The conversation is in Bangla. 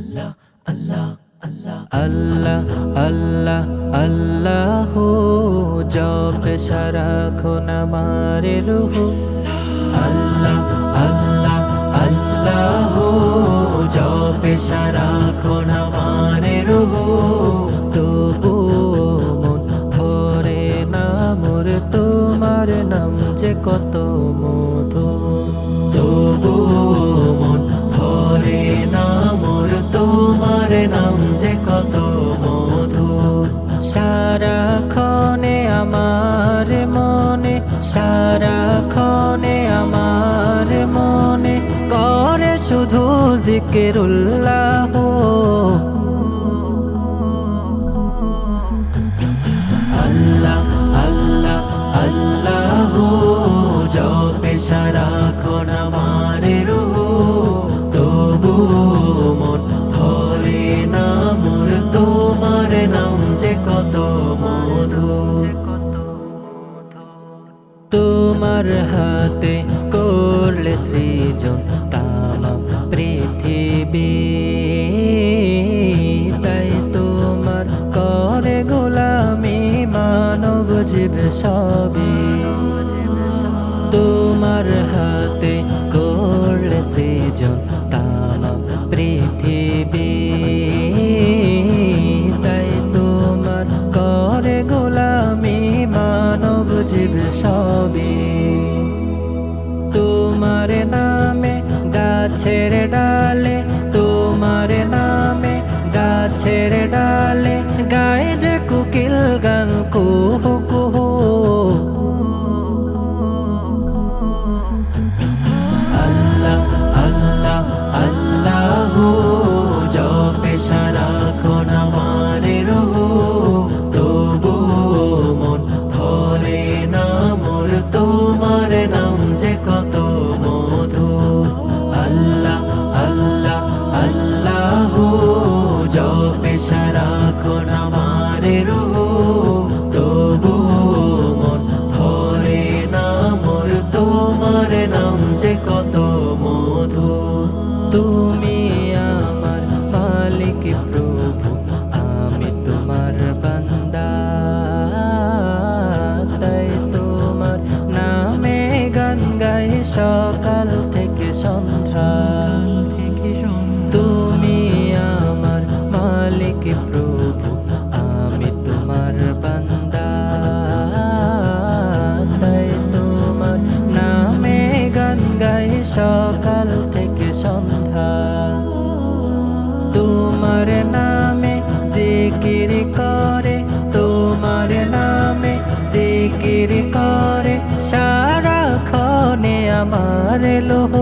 আল্লাহ আল্লাহ আল্লাহ আল্লাহ আল্লাহ আল্লাহ জপে সারাক্ষণ আমার রূহ। আল্লাহ আল্লাহ আল্লাহ জপে সারাক্ষণ আমার রূহ। তবু মন ভরে না মোর, তোমার নাম যে কত মধু। তবু মন ভরে না মোর, তোমার নাম যে কত মধু। সারাক্ষণে আমার মনে, সারাক্ষণে আমার মনে করে শুধু জিকিরুল্লাহ। আল্লাহ আল্লাহ আল্লাহ জপে সারাক্ষণ আমার রূহ। তবু মন ভরে না মোর, তোমার নাম যে কত মধু। তোমার হাতে করলে সৃজন তামাম পৃথিবী, তাই তোমার করে গোলামি মানব জীব সবই। তোমার হাতে করলে সৃজন তামাম পৃথিবী, তাই তোমার করে গোলামি মানব জীব সবই। তোমার নামে গাছের ডালে, তোমার নামে গাছের ডালে গায়ে যে কোকিল গান কুহু কুহু। আল্লাহ আল্লাহ আল্লাহ জপে সারাক্ষণ আমার রূহ। তবু মন ভরে না মোর, তোমার নাম যে কত মধু। আল্লাহ আল্লাহ আল্লাহ জপে সারাক্ষণ আমার রূহ। তবু মন ভরে না মোর, তোমার নাম যে কত মধু। তুমি আমার মালিক প্রভু, আমি তোমার বান্দা, তাই তোমার নামে গান গাই সকাল থেকে সন্ধ্যা। তুমি আমার মালিক প্রভু, আমি তোমার বান্দা, তাই তোমার নামে গান গাই সকাল থেকে সন্ধ্যা। তোমার নামে জিকির করে, তোমার নামে জিকির করে সারাক্ষণে আমার লোহ।